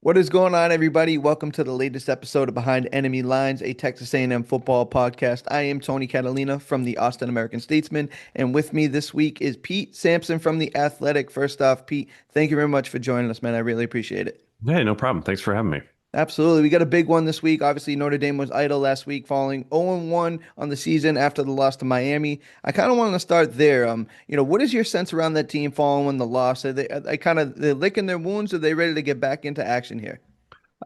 What is going on, everybody? Welcome to the latest episode of Behind Enemy Lines, a Texas A&M football podcast. I am Tony Catalina from the Austin American-Statesman, and with me this week is Pete Sampson from The Athletic. First off, Pete, thank you very much for joining us, man. I really appreciate it. Hey, no problem. Thanks for having me. Absolutely. We got a big one this week. Obviously, Notre Dame was idle last week, falling 0-1 on the season after the loss to Miami. I kind of want to start there. What is your sense around that team following the loss? They're licking their wounds, or are they ready to get back into action here?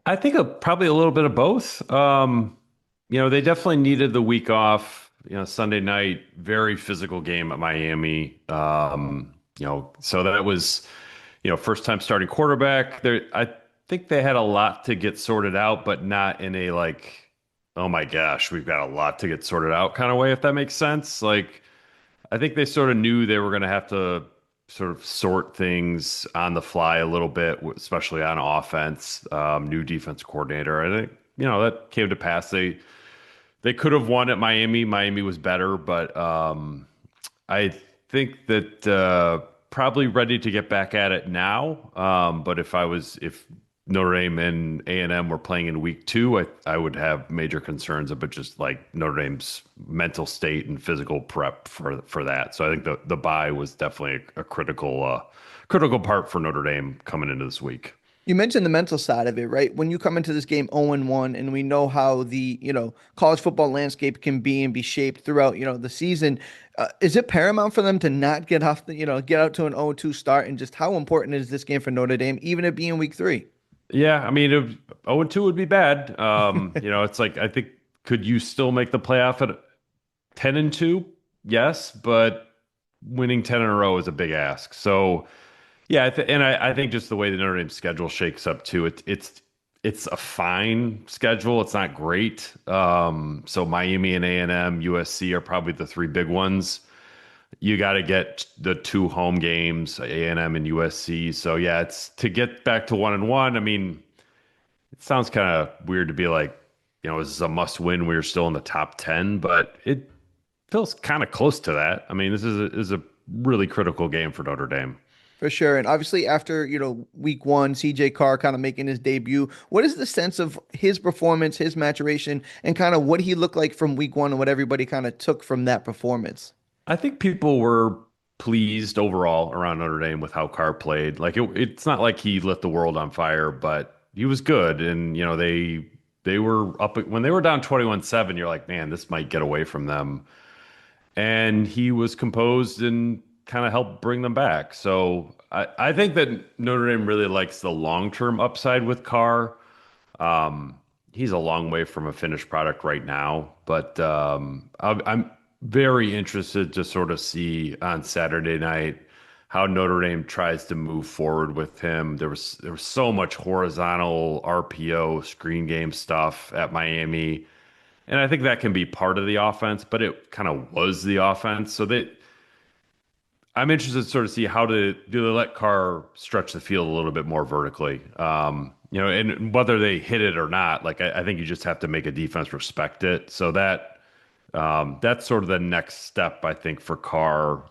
I think probably a little bit of both. They definitely needed the week off. Sunday night, very physical game at Miami. So that was, first time starting quarterback. I think they had a lot to get sorted out, but not in a like, oh my gosh, we've got a lot to get sorted out kind of way, if that makes sense. Like, I think they sort of knew they were going to have to sort of sort things on the fly a little bit, especially on offense. New defense coordinator. I think that came to pass. They could have won at Miami. Miami was better, but I think that probably ready to get back at it now. But if Notre Dame and A&M were playing in week two, I would have major concerns about just like Notre Dame's mental state and physical prep for that. So I think the bye was definitely a critical part for Notre Dame coming into this week. You mentioned the mental side of it, right? When you come into this game 0-1, and we know how the college football landscape can be and be shaped throughout, the season, is it paramount for them to not get out to an 0-2 start? And just how important is this game for Notre Dame, even it being week three? Yeah, I mean, 0-2 would be bad. It's like I think could you still make the playoff at 10-2? Yes, but winning 10 in a row is a big ask. So yeah, I think just the way the Notre Dame schedule shakes up too, it's a fine schedule. It's not great. So Miami and A&M, USC are probably the three big ones. You got to get the two home games, A&M and USC. So yeah, it's to get back to 1-1. I mean, it sounds kind of weird to be like, this is a must win. We're still in the top 10, but it feels kind of close to that. I mean, this is a really critical game for Notre Dame. For sure. And obviously, after, week one, CJ Carr kind of making his debut, what is the sense of his performance, his maturation, and kind of what he looked like from week one and what everybody kind of took from that performance? I think people were pleased overall around Notre Dame with how Carr played. Like it's not like he lit the world on fire, but he was good. And they were up when they were down 21-7. You're like, man, this might get away from them. And he was composed and kind of helped bring them back. So I think that Notre Dame really likes the long-term upside with Carr. He's a long way from a finished product right now, but I'm very interested to sort of see on Saturday night how Notre Dame tries to move forward with him. There was so much horizontal RPO screen game stuff at Miami, and I think that can be part of the offense, but it kind of was the offense. So I'm interested to sort of see how do they let Carr stretch the field a little bit more vertically. And whether they hit it or not, like I think you just have to make a defense respect it. So that's sort of the next step, I think, for Carr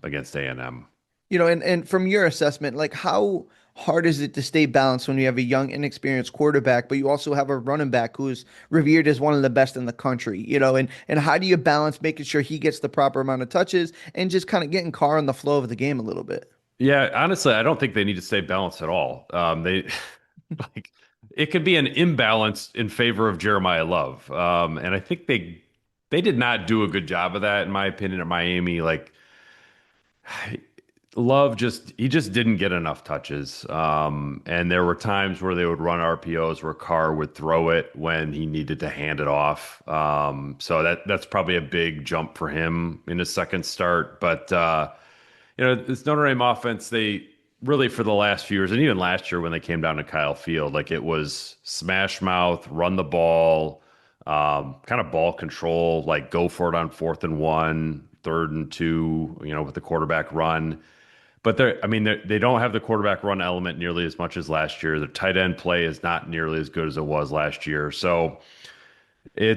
against A&M. And from your assessment, like how hard is it to stay balanced when you have a young, inexperienced quarterback, but you also have a running back who's revered as one of the best in the country, and how do you balance making sure he gets the proper amount of touches and just kind of getting Carr on the flow of the game a little bit? Yeah, honestly, I don't think they need to stay balanced at all. They like it could be an imbalance in favor of Jeremiah Love, and I think they did not do a good job of that, in my opinion, at Miami. Like Love he just didn't get enough touches. And there were times where they would run RPOs where Carr would throw it when he needed to hand it off. So that's probably a big jump for him in his second start. But this Notre Dame offense, they really for the last few years, and even last year when they came down to Kyle Field, like it was smash mouth, run the ball, kind of ball control, like go for it on 4th and 1, 3rd and 2, with the quarterback run. But they don't have the quarterback run element nearly as much as last year. The tight end play is not nearly as good as it was last year. So they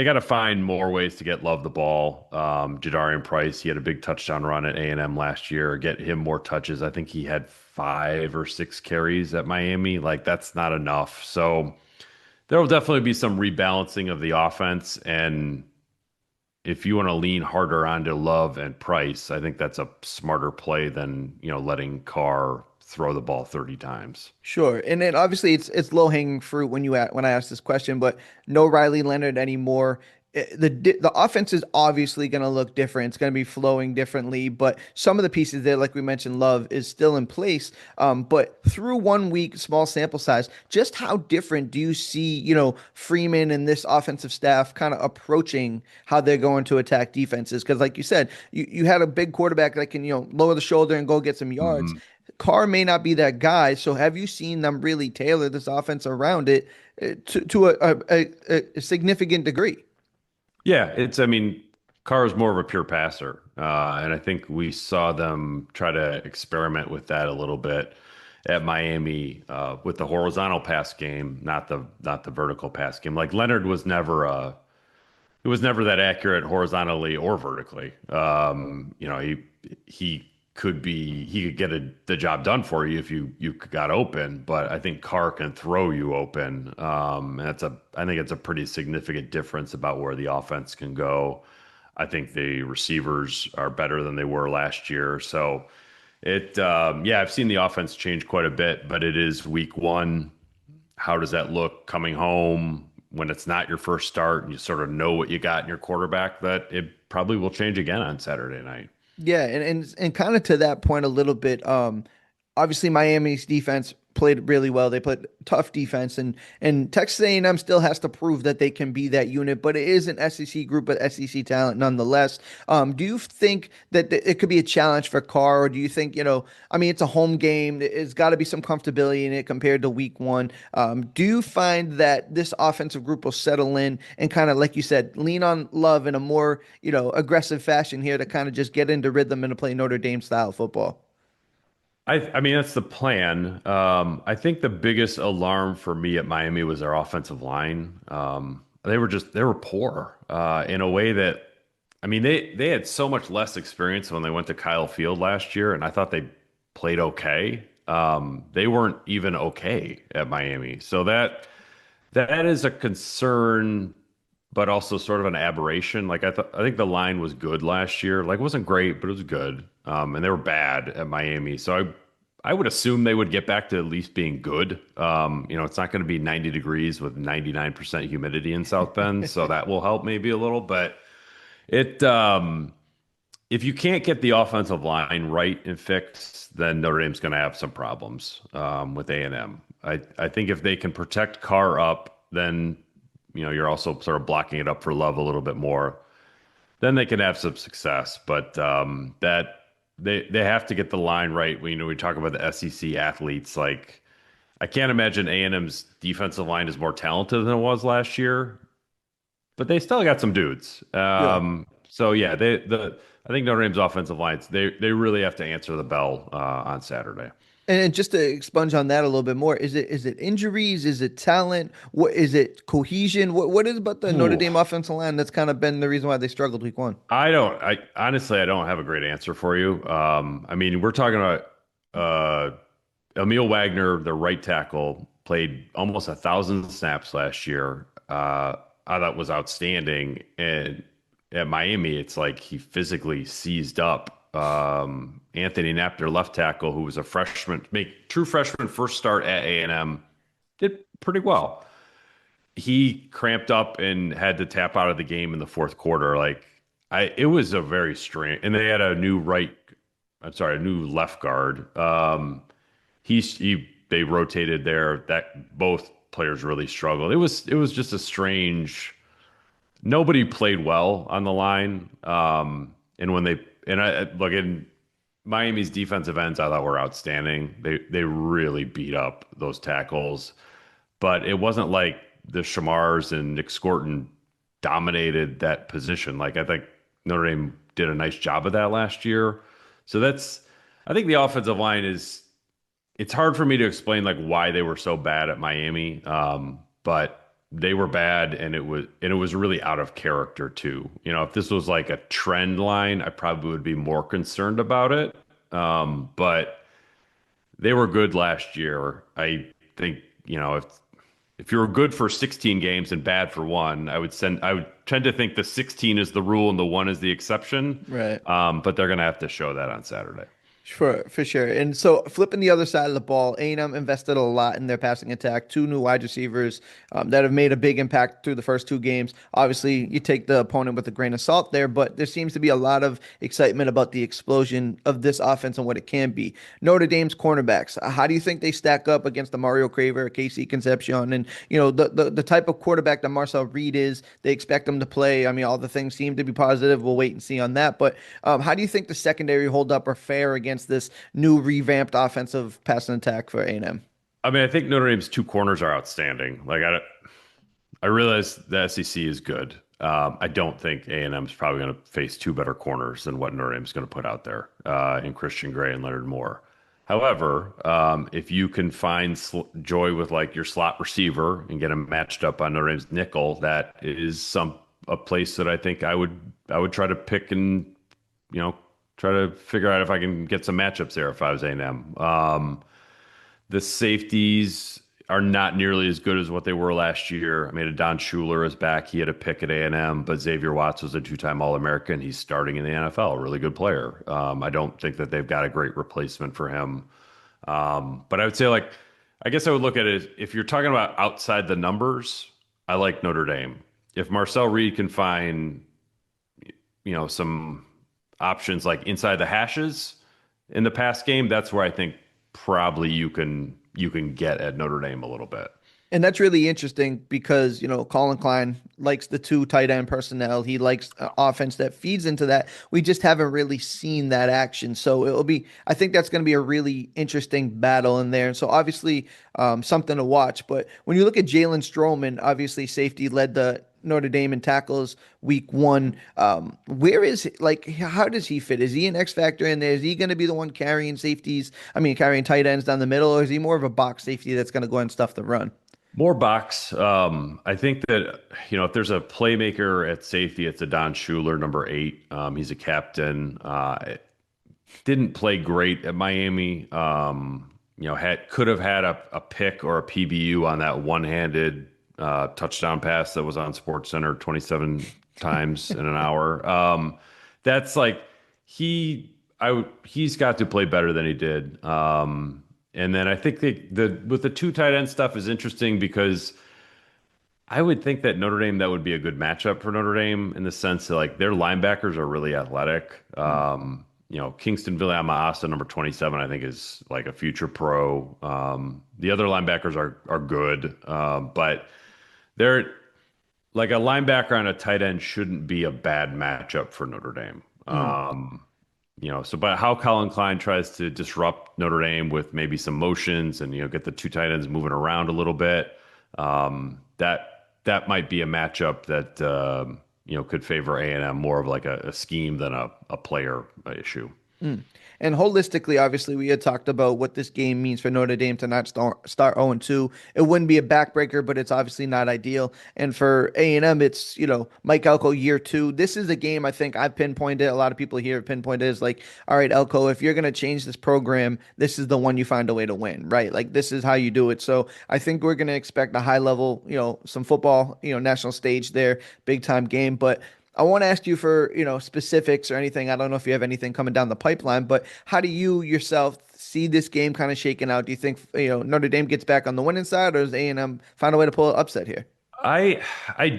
got to find more ways to get Love the ball. Jadarian Price, he had a big touchdown run at A&M last year. Get him more touches. I think he had 5 or 6 carries at Miami. Like that's not enough. So there will definitely be some rebalancing of the offense. And if you want to lean harder onto Love and Price, I think that's a smarter play than, letting Carr throw the ball 30 times. Sure. And then obviously it's low hanging fruit when I ask this question, but no Riley Leonard anymore. The offense is obviously going to look different. It's going to be flowing differently, but some of the pieces there, like we mentioned, Love is still in place. But through 1 week, small sample size, just how different do you see, Freeman and this offensive staff kind of approaching how they're going to attack defenses? Because like you said, you had a big quarterback that can, lower the shoulder and go get some yards. Mhm. Carr may not be that guy. So have you seen them really tailor this offense around it to a significant degree? Yeah, I mean, Carr is more of a pure passer. And I think we saw them try to experiment with that a little bit at Miami with the horizontal pass game, not the vertical pass game. Like Leonard was never it was never that accurate horizontally or vertically. He could get the job done for you if you got open, but I think Carr can throw you open. And I think it's a pretty significant difference about where the offense can go. I think the receivers are better than they were last year. So yeah, I've seen the offense change quite a bit, but it is week one. How does that look coming home when it's not your first start and you sort of know what you got in your quarterback? That it probably will change again on Saturday night. Yeah, and kind of to that point a little bit. Obviously Miami's defense played really well. They played tough defense, and Texas A&M still has to prove that they can be that unit. But it is an SEC group of SEC talent nonetheless. Do you think that it could be a challenge for Carr, or do you think I mean, it's a home game. It's got to be some comfortability in it compared to Week One. Do you find that this offensive group will settle in and kind of, like you said, lean on Love in a more aggressive fashion here to kind of just get into rhythm and to play Notre Dame style football? I mean, that's the plan. I think the biggest alarm for me at Miami was their offensive line. They were poor in a way that, I mean, they had so much less experience when they went to Kyle Field last year, and I thought they played okay. They weren't even okay at Miami, so that is a concern, but also sort of an aberration. Like I think the line was good last year. Like it wasn't great, but it was good. And they were bad at Miami. So I would assume they would get back to at least being good. It's not going to be 90 degrees with 99% humidity in South Bend, so that will help maybe a little. But it if you can't get the offensive line right and fixed, then Notre Dame's going to have some problems with A&M. I think if they can protect Carr up, then you're also sort of blocking it up for Love a little bit more. Then they can have some success. But that they have to get the line right. We talk about the SEC athletes. Like I can't imagine A&M's defensive line is more talented than it was last year, but they still got some dudes. Yeah. So yeah, I think Notre Dame's offensive lines they really have to answer the bell on Saturday. And just to expunge on that a little bit more, is it injuries? Is it talent? What is it? Cohesion? What is about the Notre Ooh. Dame offensive line that's kind of been the reason why they struggled Week 1? I honestly, I don't have a great answer for you. I mean, we're talking about Emil Wagner, the right tackle, played almost 1,000 snaps last year. I thought was outstanding. And at Miami, it's like he physically seized up. Anthony Knapp, their left tackle, who was a freshman, true freshman first start at A&M, did pretty well. He cramped up and had to tap out of the game in the fourth quarter. It was a very strange, and they had a new left guard. They rotated there. That both players really struggled. It was just a strange. Nobody played well on the line. And when they and I look in Miami's defensive ends, I thought were outstanding. They really beat up those tackles, but it wasn't like the Shamars and Nick Scorton dominated that position. Like I think Notre Dame did a nice job of that last year. So I think the offensive line it's hard for me to explain like why they were so bad at Miami. But they were bad and it was really out of character too. If this was like a trend line, I probably would be more concerned about it. But they were good last year. I think, if you were good for 16 games and bad for one, I would tend to think the 16 is the rule and the one is the exception. Right. But they're going to have to show that on Saturday. Sure, for sure. And so flipping the other side of the ball, A&M invested a lot in their passing attack. Two new wide receivers that have made a big impact through the first two games. Obviously, you take the opponent with a grain of salt there, but there seems to be a lot of excitement about the explosion of this offense and what it can be. Notre Dame's cornerbacks, how do you think they stack up against the Mario Craver, Casey Concepcion, and the type of quarterback that Marcel Reed is? They expect him to play. I mean, all the things seem to be positive. We'll wait and see on that. But how do you think the secondary hold up or fare against this new revamped offensive passing attack for A&M? I mean, I think Notre Dame's two corners are outstanding. I realize the SEC is good. I don't think A&M is probably going to face two better corners than what Notre Dame is going to put out there in Christian Gray and Leonard Moore. However, if you can find joy with like your slot receiver and get him matched up on Notre Dame's nickel, that is a place that I think I would try to pick and try to figure out if I can get some matchups there if I was A&M. The safeties are not nearly as good as what they were last year. I mean, Don Schuler is back. He had a pick at A&M, but Xavier Watts was a two-time All-American. He's starting in the NFL, a really good player. I don't think that they've got a great replacement for him. But I would say, I guess I would look at it, if you're talking about outside the numbers, I like Notre Dame. If Marcel Reed can find, some options like inside the hashes in the pass game, that's where I think probably you can get at Notre Dame a little bit. And that's really interesting because, Colin Klein likes the two tight end personnel. He likes offense that feeds into that. We just haven't really seen that action. So I think that's going to be a really interesting battle in there. And so obviously something to watch. But when you look at Jalen Stroman, obviously safety led the Notre Dame in tackles week one. Where is how does he fit? Is he an X factor in there? Is he going to be the one carrying safeties? I mean, carrying tight ends down the middle, or is he more of a box safety that's going to go and stuff the run? More box. I think that, if there's a playmaker at safety, it's a Don Schuler, number 8. He's a captain. Didn't play great at Miami. Could have had a pick or a PBU on that one-handed touchdown pass that was on SportsCenter 27 times in an hour. That's like he's got to play better than he did. And then I think with the two tight end stuff is interesting because I would think that Notre Dame, that would be a good matchup for Notre Dame in the sense that their linebackers are really athletic. Kingston Viliamaasa, number 27, I think is like a future pro. The other linebackers are good, but they're like a linebacker and a tight end shouldn't be a bad matchup for Notre Dame. But how Colin Klein tries to disrupt Notre Dame with maybe some motions and, get the two tight ends moving around a little bit, that might be a matchup that, could favor A&M more of like a scheme than a player issue. And holistically, obviously, we had talked about what this game means for Notre Dame to not start 0-2. It wouldn't be a backbreaker, but it's obviously not ideal. And for A&M, it's, Mike Elko year 2. This is a game I think I've pinpointed. A lot of people here have pinpointed is like, all right, Elko, if you're going to change this program, this is the one you find a way to win, right? Like this is how you do it. So I think we're going to expect a high level, some football, national stage there, big time game. But I want to ask you for, specifics or anything. I don't know if you have anything coming down the pipeline, but how do you yourself see this game kind of shaking out? Do you think, Notre Dame gets back on the winning side, or does A&M find a way to pull an upset here? I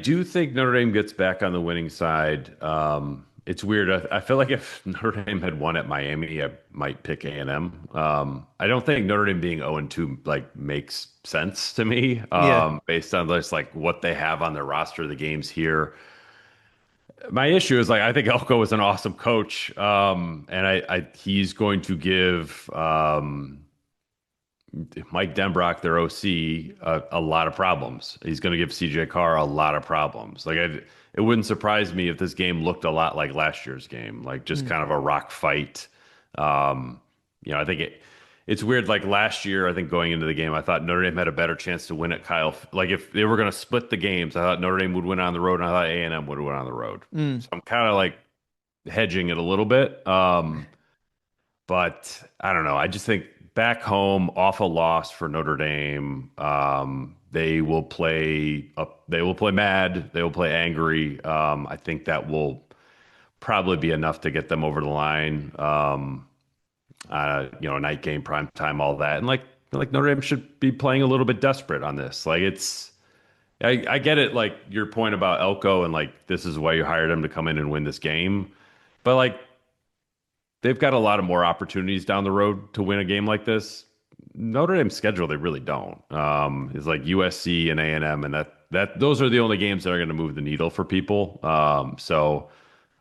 do think Notre Dame gets back on the winning side. It's weird. I feel like if Notre Dame had won at Miami, I might pick A&M. I don't think Notre Dame being 0-2 makes sense to me, Yeah. based on just what they have on their roster, the games here. My issue is I think Elko is an awesome coach, and he's going to give Mike Denbrock, their OC, a lot of problems. He's going to give CJ Carr a lot of problems. It wouldn't surprise me if this game looked a lot like last year's game, just kind of a rock fight. I think it's weird. Last year, I think going into the game, I thought Notre Dame had a better chance to win at Kyle. If they were going to split the games, I thought Notre Dame would win on the road, and I thought A&M would win on the road. So I'm kind of hedging it a little bit. But I don't know. I just think back home off a loss for Notre Dame. They will play up. They will play mad. They will play angry. I think that will probably be enough to get them over the line. Night game, prime time, all that, and like Notre Dame should be playing a little bit desperate on this. Like it's, I get it. Like your point about Elko and like this is why you hired him to come in and win this game, but like they've got a lot of more opportunities down the road to win a game like this. Notre Dame's schedule, they really don't. It's like USC and A&M, and that those are the only games that are going to move the needle for people. So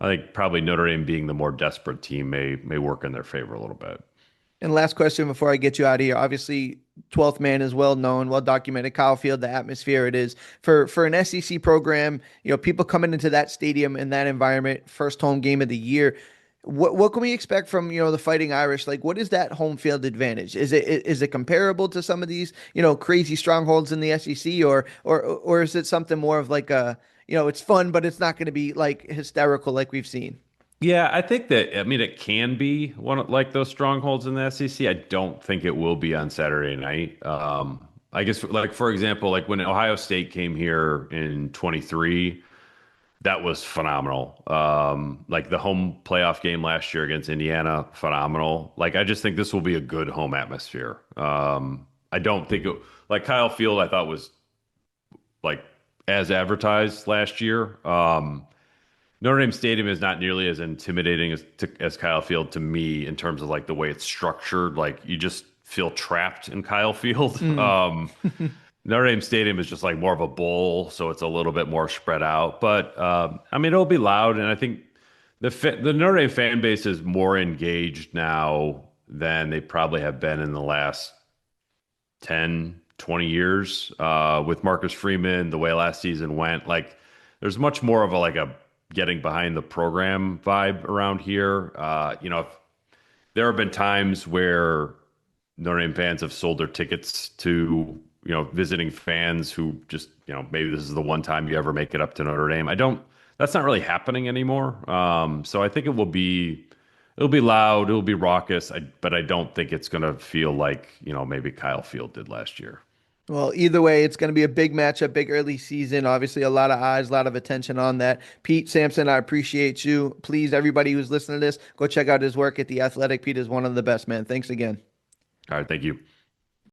I think probably Notre Dame being the more desperate team may work in their favor a little bit. And last question before I get you out of here. Obviously, 12th man is well known, well documented. Kyle Field, the atmosphere it is for an SEC program. People coming into that stadium in that environment, first home game of the year. What can we expect from the Fighting Irish? Like, what is that home field advantage? Is it comparable to some of these crazy strongholds in the SEC, or is it something more of like a it's fun, but it's not going to be like hysterical like we've seen? Yeah, I think that, I mean, it can be one of like those strongholds in the SEC. I don't think it will be on Saturday night. I guess, like, for example, like when Ohio State came here in 23, that was phenomenal. Like the home playoff game last year against Indiana, phenomenal. Like, I just think this will be a good home atmosphere. I don't think it, like Kyle Field, I thought was like as advertised last year. Notre Dame Stadium is not nearly as intimidating as Kyle Field to me in terms of like the way it's structured. Like you just feel trapped in Kyle Field. Mm. Notre Dame Stadium is just like more of a bowl, so it's a little bit more spread out. But I mean, it'll be loud, and I think the Notre Dame fan base is more engaged now than they probably have been in the last 10, 20 years with Marcus Freeman, the way last season went. Like, there's much more of a like a getting behind the program vibe around here. There have been times where Notre Dame fans have sold their tickets to, visiting fans who just, maybe this is the one time you ever make it up to Notre Dame. That's not really happening anymore. So I think it'll be loud, it'll be raucous, but I don't think it's going to feel like, maybe Kyle Field did last year. Well, either way, it's going to be a big matchup, big early season. Obviously, a lot of eyes, a lot of attention on that. Pete Sampson, I appreciate you. Please, everybody who's listening to this, go check out his work at The Athletic. Pete is one of the best, man. Thanks again. All right, thank you.